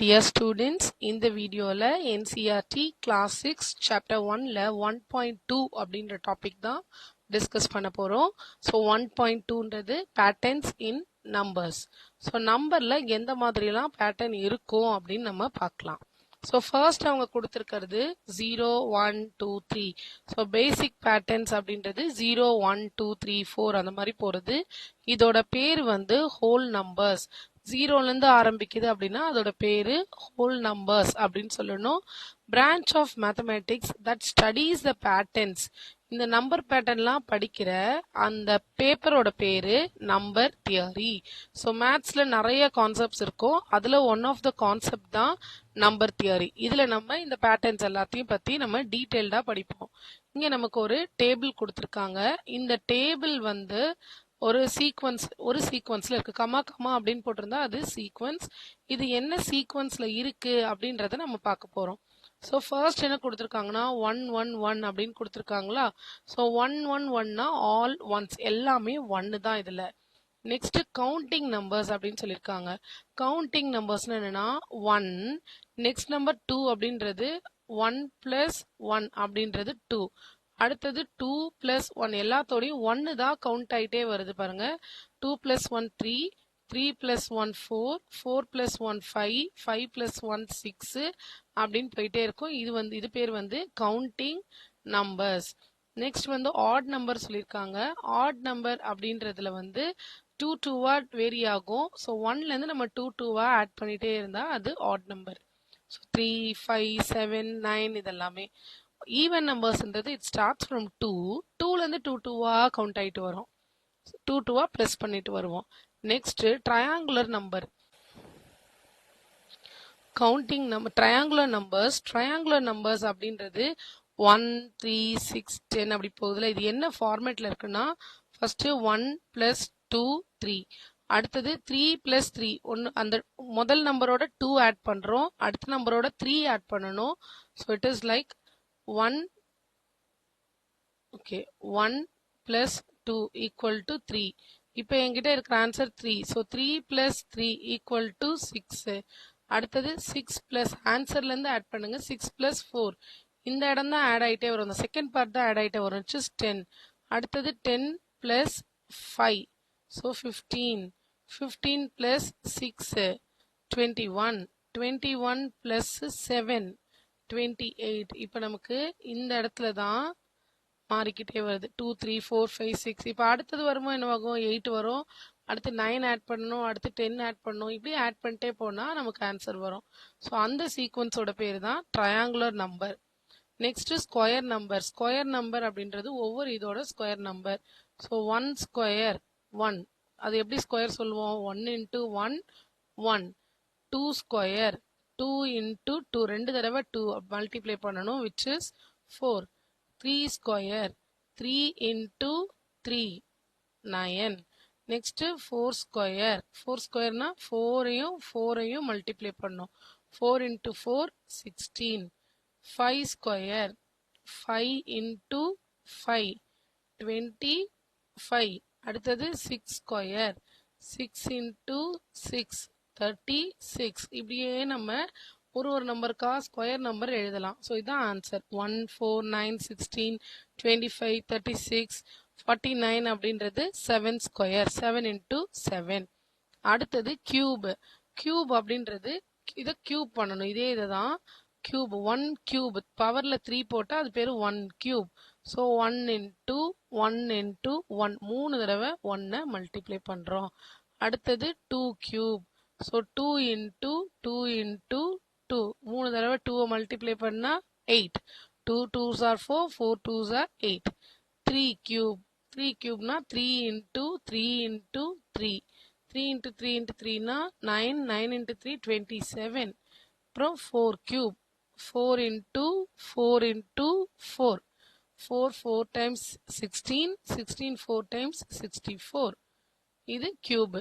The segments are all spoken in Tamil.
Dear students, இந்த வீடியோல NCERT Class 6 Chapter 1ல 1.2 அப்படின்ற டாபிக் தான் டிஸ்கஸ் பண்ண போறோம். ஸோ 1.2ன்றது பேட்டர்ன்ஸ் இன் நம்பர்ஸ். ஸோ நம்பர்ல எந்த மாதிரிலாம் பேட்டர்ன் இருக்கும் அப்படின்னு நம்ம பார்க்கலாம். ஸோ ஃபர்ஸ்ட் அவங்க கொடுத்துருக்கிறது 0 1 2 3. ஸோ பேசிக் பேட்டர்ன்ஸ் அப்படின்றது 0 1 2 3 4 அந்த மாதிரி போறது. இதோட பேர் வந்து ஹோல் நம்பர்ஸ். ஜீரோலேருந்து ஆரம்பிக்குது அப்படின்னா அதோட பேரு ஹோல் நம்பர்ஸ் அப்படின்னு சொல்லணும். Branch of mathematics that studies the patterns. இந்த நம்பர் பேட்டர்ன்லாம் படிக்கிற அந்த பேப்பரோட பேரு நம்பர் தியரி. ஸோ மேத்ஸ்ல நிறைய கான்செப்ட்ஸ் இருக்கும். அதுல ஒன் ஆஃப் த கான்செப்ட் தான் நம்பர் தியரி. இதுல நம்ம இந்த பேட்டர்ன்ஸ் எல்லாத்தையும் பத்தி நம்ம டீட்டெயில்டா படிப்போம். இங்க நமக்கு ஒரு டேபிள் கொடுத்துருக்காங்க. இந்த டேபிள் வந்து ஒரு சீக்வன்ஸ்ல இருக்கு. கமா அப்படின்னு போட்டிருந்தா அது சீக்வன்ஸ். இது என்ன சீக்வன்ஸ்ல இருக்கு அப்படின்றத நம்ம பார்க்க போறோம். ஸோ ஃபர்ஸ்ட் என்ன கொடுத்துருக்காங்கன்னா 1 1 1 அப்படின்னு கொடுத்துருக்காங்களா. ஸோ 1 1 1னா ஆல் ஒன்ஸ், எல்லாமே ஒன்னு தான் இதுல. நெக்ஸ்ட் கவுண்டிங் நம்பர்ஸ் அப்படின்னு சொல்லியிருக்காங்க. கவுண்டிங் நம்பர்ஸ்னு என்னன்னா 1, நெக்ஸ்ட் நம்பர் 2 அப்படின்றது 1 + 1 அப்படின்றது 2, அடுத்தது 2 + 1, எல்லாத்தோடையும் 1 தான் கவுண்ட் ஆயிட்டே வருது பாருங்க. 2 + 1 3, 3 + 1 4, 4 + 1 5, 5 + 1 6 அப்படின்னு போயிட்டே இருக்கும். இது பேர் வந்து கவுண்டிங் நம்பர்ஸ். நெக்ஸ்ட் வந்து ஆட் நம்பர் சொல்லியிருக்காங்க. ஆட் நம்பர் அப்படின்றதுல வந்து 2 2வா வேரி ஆகும். ஸோ 1ல இருந்து நம்ம 2 2வா ஆட் பண்ணிட்டே இருந்தா அது ஆட் நம்பர். ஸோ 3 5 7 9 இதெல்லாமே. ஈவன் நம்பர்ஸ்ன்றது இட் ஸ்டார்ட்ஸ் ஃப்ரம் 2, 2ல இருந்து 2 2வா கவுண்ட் ஆயிட்டு வரும். 2 2வா பிளஸ் பண்ணிட்டு வருவோம். Next triangular number. Counting number triangular numbers அப்படின்றது 1 3 6 10 அப்படி போகுதுல. இது என்ன ஃபார்மேட்ல இருக்குன்னா ஃபர்ஸ்ட் 1 + 2 3, அடுத்தது 3 + 3, அந்த முதல் நம்பரோட 2 ஆட் பண்றோம், அடுத்த நம்பரோட 3 ஆட் பண்ணணும். So it is like 1 + 2 = 3. இப்போ என்கிட்ட இருக்கிற ஆன்சர் 3. ஸோ 3 + 3 = 6. அடுத்தது 6 + ஆன்சர்ல இருந்து ஆட் பண்ணுங்க. 6 + 4, இந்த இடம் தான் ஆட் ஆயிட்டே வரும். இந்த செகண்ட் பார்ட் தான் ஆட் ஆயிட்டே வரும். 10. அடுத்தது 10 + 5, ஸோ 15. 15 + 6 21. 21 + 7 28. இப்போ நமக்கு இந்த இடத்துல தான் மாறிக்கிட்டே வருது. 2 3 4 5 6. இப்போ அடுத்தது வரும்போது என்னவாகும்? 8 வரும். அடுத்து 9 ஆட் பண்ணணும், அடுத்து 10 ஆட் பண்ணணும். இப்படி ஆட் பண்ணிட்டே போனா நமக்கு ஆன்சர் வரும். ஸோ அந்த சீக்வன்ஸோட பேர் தான் triangular number. Next square number. Square number அப்படின்றது ஒவ்வொரு இதோட ஸ்கொயர் நம்பர். ஸோ 1 ஸ்கொயர் 1, அது எப்படி ஸ்கொயர் சொல்லுவோம்? 1 × 1 1. 2 ஸ்கொயர் 2 × 2, 2 தடவை 2 மல்டிப்ளை பண்ணணும், which is 4. 3 square 3 × 3 9. Next 4 square. 4 ஸ்கொயர்னா 4ஐயும் மல்டிப்ளை பண்ணும். 4 × 4 16. 5 ஸ்கொயர் 5 × 5 25. அடுத்தது 6 ஸ்கொயர் 6 × 6 36. இப்படியே நம்ம ஒரு நம்பருக்கா ஸ்கொயர் நம்பர் எழுதலாம். ஸோ இதுதான் ஆன்சர். 1 4 9 16 25 36 49 அப்படின்றது 7 ஸ்கொயர், 7 × 7. அடுத்தது கியூப். கியூப் அப்படின்றது இதை கியூப் பண்ணணும். இதே தான் கியூப். 1 கியூப் பவர்ல 3 போட்டா அது பேரு 1 கியூப். ஸோ 1 × 1 × 1, 3 தடவை 1 மல்டிப்ளை பண்றோம். அடுத்தது 2 கியூப். ஸோ 2 × 2 × 2, 3 தடவை 2 மல்டிப்ளை பண்ணா 8. 2 2s are 4, 4 2s are 8. 3 cube. 3 கியூப்னா 3 × 3 × 3. 3 × 3 × 3னா 9, 9 × 3 27. அப்புறம் 4 கியூப். 4 × 4 × 4, 4 4 times 16, 16 4 times 64. இது கியூப்.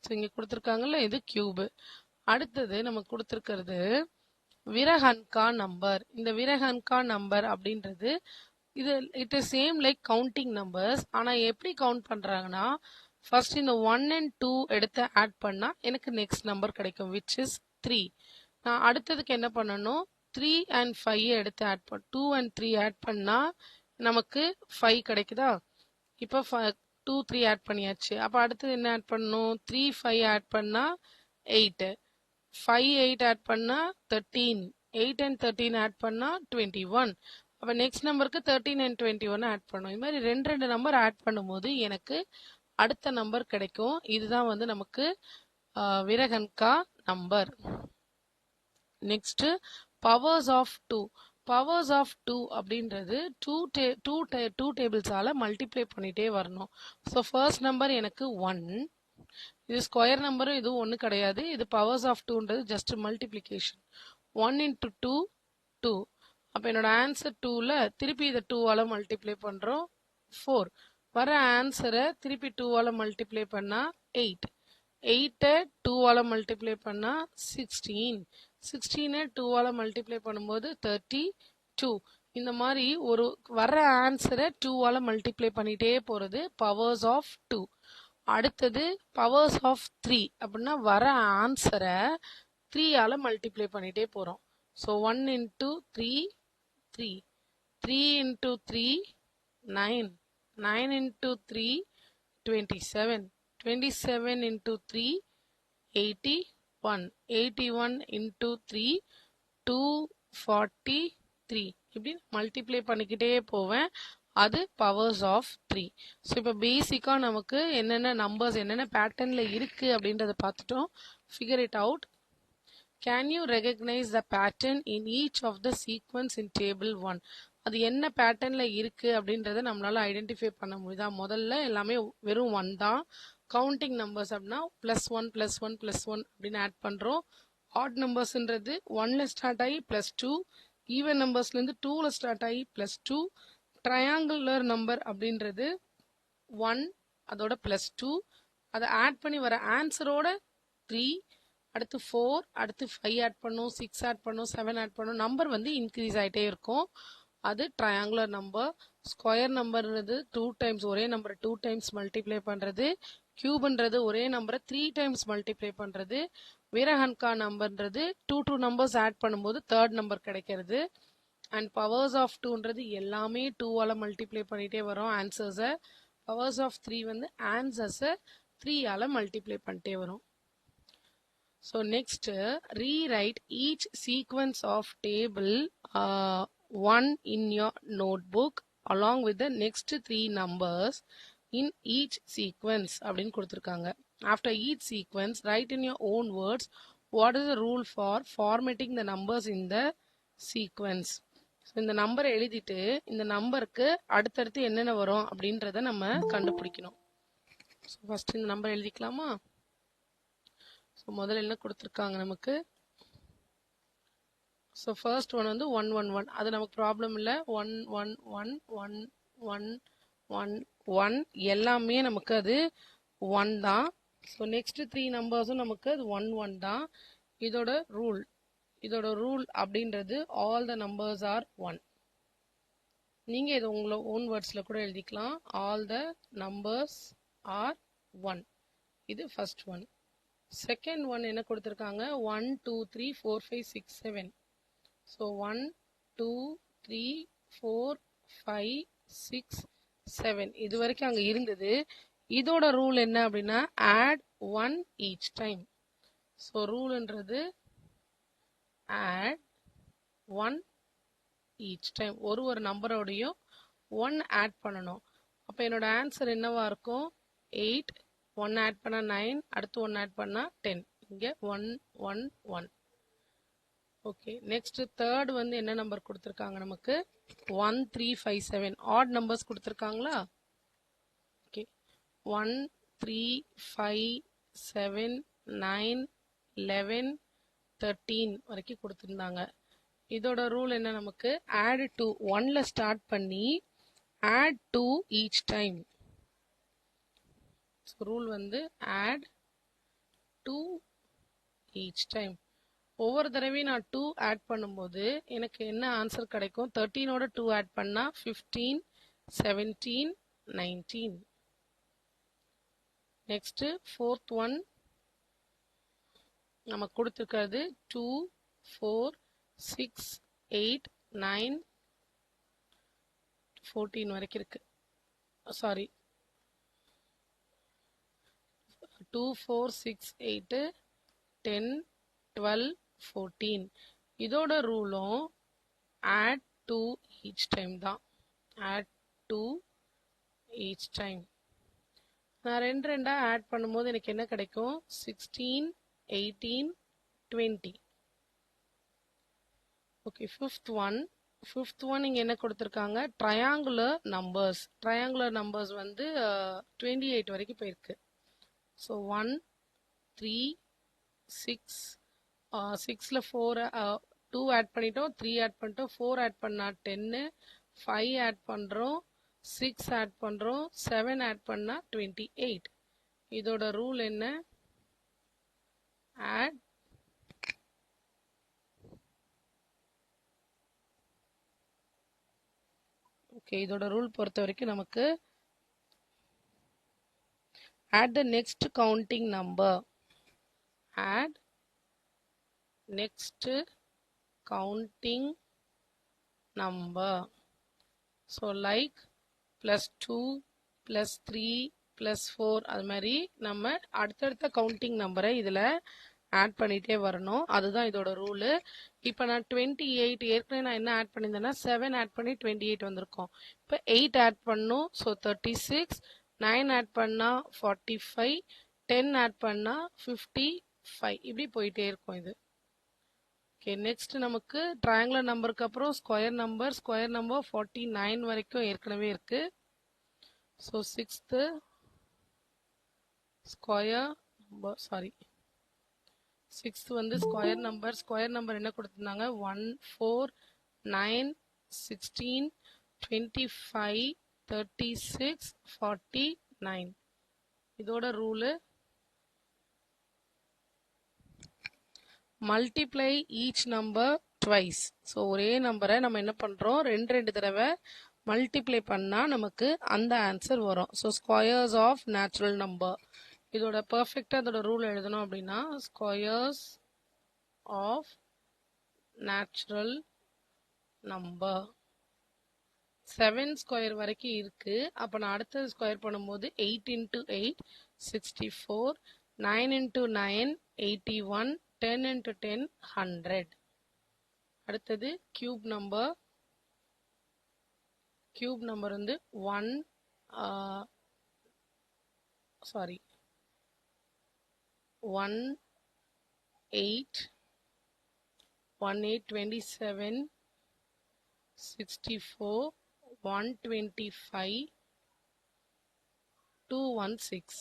ஸோ இங்க கொடுத்துருக்காங்கல்ல, இது கியூப். அடுத்தது நமக்கு கொடுத்துருக்கிறது விரஹன்கா நம்பர். இந்த விரஹன்கா நம்பர் அப்படின்றது இது it is same like counting numbers. ஆனா எப்படி கவுண்ட் பண்றாங்கன்னா ஃபர்ஸ்ட் இந்த 1 and 2 எடுத்து ஆட் பண்ணா எனக்கு நெக்ஸ்ட் நம்பர் கிடைக்கும், which is 3. நான் அடுத்ததுக்கு என்ன பண்ணணும், 3 and 5 எடுத்து ஆட் 2 and 3 ஆட் பண்ணா நமக்கு 5 கிடைக்குதா? இப்போ 2 3 ஆட் பண்ணியாச்சு. அப்போ அடுத்தது என்ன ஆட் பண்ணணும், 3 5 ஆட் பண்ணா 8, 5 8 ஆட் பண்ணா 13, 8 and 13 ஆட் பண்ணா 21. அப்போ நெக்ஸ்ட் நம்பருக்கு 13 and 21 ஆட் பண்ணும். இது மாதிரி ரெண்டு நம்பர் ஆட் பண்ணும்போது எனக்கு அடுத்த நம்பர் கிடைக்கும். இதுதான் வந்து நமக்கு Virahanka number. Next powers of 2. Powers of 2 அப்படின்றது டூ டேபிள்ஸால மல்டிப்ளை பண்ணிட்டே வரணும். ஸோ ஃபர்ஸ்ட் நம்பர் எனக்கு 1. இது ஸ்கொயர் நம்பரும் இதுவும் ஒன்று கிடையாது. இது பவர்ஸ் ஆஃப் 2ன்றது ஜஸ்ட் மல்டிப்ளிகேஷன். 1 into 2 2. அப்போ என்னோட ஆன்சர் 2ல திருப்பி இதை 2ஆல மல்டிப்ளை பண்ணுறோம் 4. வர ஆன்சரை திருப்பி 2ஆல மல்டிப்ளை பண்ணா 8. 8 2ஆல மல்டிப்ளை பண்ணா 16. 16 2ஆல மல்டிப்ளை பண்ணும்போது 32. இந்த மாதிரி ஒரு வர ஆன்சரை 2ஆல மல்டிப்ளை பண்ணிட்டே போறது பவர்ஸ் ஆஃப் 2. அடுத்தது பவர்ஸ் ஆஃப் 3 அப்படின்னா வர ஆன்சரை 3ஆல மல்டிப்ளை பண்ணிட்டே போறோம். So 1 into 3 3, 3 into 3 9, 9 into 3 27, 27 into 3 81, 81 into 3 243. இப்படி மல்டிப்ளை பண்ணிக்கிட்டே போவேன். அது பவர்ஸ் ஆஃப் 3. ஸோ இப்போ பேசிக்காக நமக்கு என்னென்ன நம்பர்ஸ் என்னென்ன பேட்டர்னில் இருக்குது அப்படின்றத பார்த்துட்டோம். Figure it out. Can you recognize the pattern in each of the sequence in table 1? அது என்ன பேட்டர்ன்ல இருக்கு அப்படின்றத நம்மளால ஐடென்டிஃபை பண்ண முடியுதா? முதல்ல எல்லாமே வெறும் 1 தான். கவுண்டிங் நம்பர்ஸ் அப்படின்னா +1 +1 +1 அப்படின்னு ஆட் பண்றோம். ஆட் நம்பர்ஸ்ன்றது 1ல ஸ்டார்ட் ஆகி +2, ஈவன் நம்பர்ஸ்லேருந்து 2ல ஸ்டார்ட் ஆகி +2, ட்ரையாங்குலர் நம்பர் அப்படின்றது 1 அதோட +2, அதை ஆட் பண்ணி வர ஆன்சரோட 3, அடுத்து 4, அடுத்து 5 ஆட் பண்ணும், 6 ஆட் பண்ணும், 7 ஆட் பண்ணும். நம்பர் வந்து இன்க்ரீஸ் ஆகிட்டே இருக்கும். அது ட்ரையாங்குலர் நம்பர். ஸ்கொயர் நம்பர்ன்றது 2 டைம்ஸ் ஒரே நம்பரை 2 டைம்ஸ் மல்டிப்ளை பண்ணுறது. கியூப்ன்றது ஒரே நம்பரை 3 டைம்ஸ் மல்டிப்ளை பண்ணுறது. வீரஹன்கா நம்பர்ன்றது 2 நம்பர்ஸ் ஆட் பண்ணும்போது தேர்ட் நம்பர் கிடைக்கிறது. அண்ட் பவர்ஸ் ஆஃப் 2ன்றது எல்லாமே 2ஆல மல்டிப்ளை பண்ணிகிட்டே வரும் ஆன்சர்ஸை. பவர்ஸ் ஆஃப் 3 வந்து ஆன்சர்ஸை 3ஆல மல்டிப்ளை பண்ணிட்டே வரும். So next, rewrite each sequence of table 1 in your notebook along with the next 3 numbers in each sequence அப்படின்னு கொடுத்துருக்காங்க. After each sequence, write in your own words what is the rule for formatting the numbers in the sequence. So இந்த நம்பரை எழுதிட்டு இந்த நம்பருக்கு அடுத்தடுத்து என்னென்ன வரும் அப்படின்றத நம்ம கண்டுபிடிக்கணும். ஸோ ஃபர்ஸ்ட் இந்த நம்பர் எழுதிக்கலாமா? ஸோ முதல்ல என்ன கொடுத்துருக்காங்க நமக்கு? ஸோ ஃபர்ஸ்ட் ஒன் வந்து 1 1 1. அது நமக்கு ப்ராப்ளம் இல்லை. 1 1 1 1 1 1 1 எல்லாமே நமக்கு அது 1 தான். ஸோ நெக்ஸ்ட் 3 நம்பர்ஸும் நமக்கு அது 1 1 தான். இதோட ரூல் அப்படின்றது ஆல் த நம்பர்ஸ் ஆர் 1. நீங்கள் இது உங்களோட ஓன் வேர்ட்ஸில் கூட எழுதிக்கலாம். All the numbers are 1. இது ஃபர்ஸ்ட் ஒன். செகண்ட் ஒன் என்ன கொடுத்துருக்காங்க? 1 2 3 4 5 6 7. ஸோ 1 2 3 4 5 6 7 இது வரைக்கும் அங்கே இருந்தது. இதோட ரூல் என்ன அப்படின்னா ஆட் 1 ஈச் டைம். ஸோ ரூல்ன்றது ஆட் 1 ஈச் டைம். ஒரு நம்பரோடையும் 1 ஆட் பண்ணணும். அப்போ என்னோட ஆன்சர் என்னவா இருக்கும்? 8. 1 ஆட் பண்ணா 9, அடுத்து 1 ஆட் பண்ணா 10. இங்கே 1 1 1. ஓகே, நெக்ஸ்ட் தேர்ட் வந்து என்ன நம்பர் கொடுத்துருக்காங்க நமக்கு? 1 3 5 7. ஆட் நம்பர்ஸ் கொடுத்துருக்காங்களா? ஓகே, 1 3 5 7 9 11 13 வரைக்கும் கொடுத்துருந்தாங்க. இதோட ரூல் என்ன நமக்கு? ஆட் 2. 1ல ஸ்டார்ட் பண்ணி add 2 each time. So rule வந்து ஆட் 2 ஈச் டைம். ஒவ்வொரு தடவையும் நான் 2 ஆட் பண்ணும்போது எனக்கு என்ன ஆன்சர் கிடைக்கும்? 13ஓட 2 ஆட் பண்ணா 15 17 19. நெக்ஸ்ட் ஃபோர்த் ஒன் நமக்கு கொடுத்துருக்கிறது 2 4 6 8 9 14 வரைக்கும் இருக்கு. சாரி, 2 4 6 8 10 12 14. இதோட ரூலும் add to each time தான். add to each time. நான் ரெண்டு ரெண்டா ஆட் பண்ணும்போது எனக்கு என்ன கிடைக்கும்? 16 18 20. ஓகே, ஃபிஃப்த் ஒன் இங்க என்ன கொடுத்துருக்காங்க? ட்ரையாங்குலர் நம்பர்ஸ் வந்து 28 வரைக்கும் போயிருக்கு. ஸோ 1 3 6 6ல 4 2 ஆட் பண்ணிட்டோம், 3 ஆட் பண்ணிட்டோம், 4 ஆட் பண்ணா 10, 5 ஆட் பண்றோம், 6 ஆட் பண்றோம், 7 ஆட் பண்ணா 28. இதோட ரூல் என்ன? ஆட் ஓகே, இதோட ரூல் பொறுத்த வரைக்கும் நமக்கு add the next counting number. add next counting number. So like +2 +3 +4 அது மாதிரி நம்ம அடுத்தடுத்த கவுண்டிங் நம்பரை இதுல ஆட் பண்ணிட்டே வரணும். அதுதான் இதோட ரூலு. இப்போ நான் 28 ஏற்கனவே நான் என்ன ஆட் பண்ணியிருந்தேன்னா 7 ஆட் பண்ணி 28 வந்திருக்கோம். இப்போ 8 ஆட் பண்ணும். ஸோ 36, 9 ஆட் பண்ணா 45, 10 ஆட் பண்ணா 55. இப்படி போயிட்டே இருக்கும் இது. ஓகே, நெக்ஸ்ட் நமக்கு ட்ரையாங்குலர் நம்பருக்கு அப்புறம் ஸ்கொயர் நம்பர் 49 வரைக்கும் ஏற்கனவே இருக்கு. ஸோ சிக்ஸ்த் ஸ்கொயர் வந்து ஸ்கொயர் நம்பர் என்ன கொடுத்திருந்தாங்க? 1 4 9 16 25 36 49. இதோட rule multiply each number twice. So ஒரே நம்பரை நம்ம என்ன பண்றோம்? ரெண்டு தடவை மல்டிப்ளை பண்ணா நமக்கு அந்த ஆன்சர் வரும். So squares of natural number. இதோட பெர்ஃபெக்டா இதோட ரூல் எழுதணும் அப்படின்னா squares of natural number 7 square வரைக்கும் இருக்கு. அப்ப நான் அடுத்தது ஸ்கொயர் பண்ணும்போது 8 into 8 64, 9 into 9 81, 10 into 10 100. அடுத்தது கியூப் நம்பர் வந்து 1 8 27 64 125 216.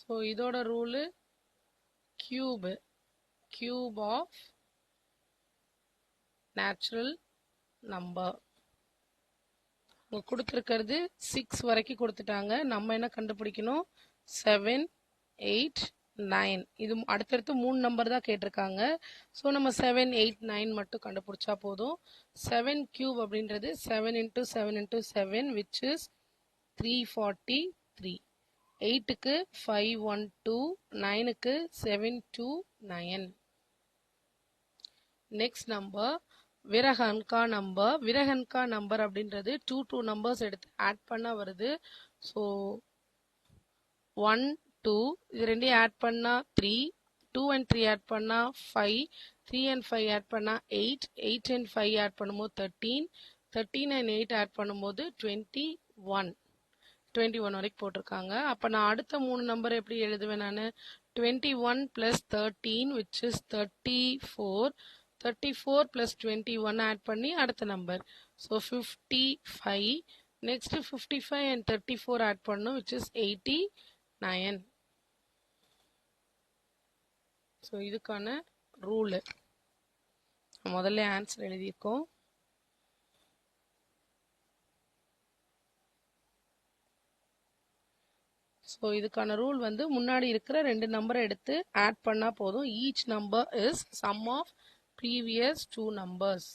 ஸோ இதோட rule cube of natural number. கொடுத்துருக்கிறது 6 வரைக்கும் கொடுத்துட்டாங்க. நம்ம என்ன கண்டுபிடிக்கணும்? 7 8 9. இது அடுத்தடுத்து 3 நம்பர் தான் கேட்டிருக்காங்க. ஸோ நம்ம 7 8 9 மட்டும் கண்டுபிடிச்சா போதும். 7 கியூப் அப்படின்றது 7 into 7 into 7 which is 343. 8க்கு 512, 9க்கு 729. நெக்ஸ்ட் நம்பர் விரஹன்கா நம்பர் அப்படின்றது 2 நம்பர்ஸ் எடுத்து ஆட் பண்ணா வருது. ஸோ 1 2 இது ரெண்டையும் ஆட் பண்ணா 3, 2 and 3 ஆட் பண்ணா 5, 3 and 5 ஆட் பண்ணா 8, 8 and 5 ஆட் பண்ணும்போது 13, 13 and 8 ஆட் பண்ணும்போது 21 வரைக்கும் போட்டிருக்காங்க. அப்ப நான் அடுத்த 3 நம்பர் எப்படி எழுதுவேன்? நான் 21 plus 13 which is 34, 34 plus 21 add பண்ணி அடுத்த number. So 55. Next 55 and 34 add பண்ணும் which is 89. ஸோ இதுக்கான ரூலு முதல்ல ஆன்சர் எழுதியிருக்கோம். ஸோ இதுக்கான ரூல் வந்து முன்னாடி இருக்கிற 2 நம்பரை எடுத்து ஆட் பண்ணா போதும். Each number is sum of previous 2 நம்பர்ஸ்.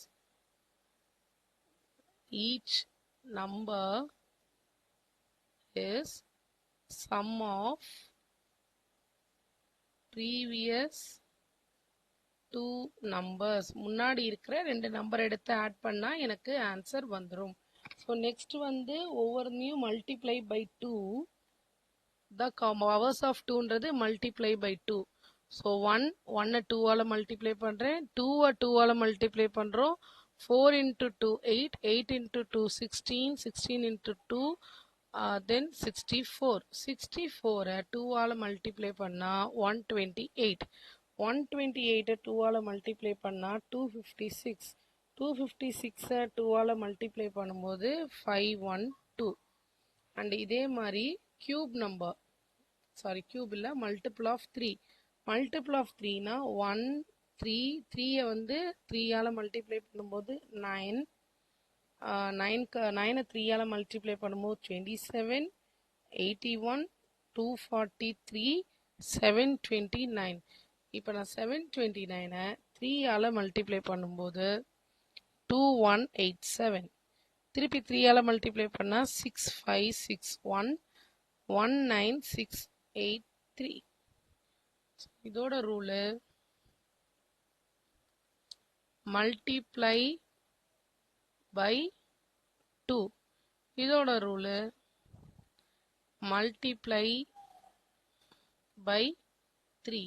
Each number is sum of previous two numbers முன்னாடி இருக்கிற ரெண்டு நம்பர் எடுத்து ஆட் பண்ணா எனக்கு ஆன்சர் வந்துடும். ஸோ நெக்ஸ்ட் வந்து ஒவ்வொருத்தையும் multiply by two. The powers of டூன்றது மல்டிப்ளை பை டூ. ஸோ ஒன்னை டூவால் மல்டிப்ளை பண்ணுறேன், டூவை டூவால் மல்டிப்ளை பண்ணுறோம். 4 into 2 8, 8 into 2 16, 16 into 2 then 64. 64 2ஆல் multiply பண்ணா 128. 128 2ஆல் மல்டிப்ளை பண்ணா 256. 256 2ஆல் மல்டிப்ளை பண்ணும்போது 512. அண்ட் இதே மாதிரி கியூப் நம்பர் கியூப் இல்லை மல்டிபிள் ஆஃப் 3. மல்டிபிள் ஆஃப் 3னா 1 3 3யை வந்து 3ஆல் மல்டிப்ளை பண்ணும்போது 9. 9னை 3ஆல் மல்டிப்ளை பண்ணும்போது 27, 81, 243, 729. இப்போ நான் 729-ஐ 3ஆல் மல்டிப்ளை பண்ணும்போது 2187. திருப்பி 3ஆல் மல்டிப்ளை பண்ணால் 6561, 19683. இதோட ரூலு மல்டிப்ளை பை 2. இதோட ரூலு மல்டிப்ளை பை 3.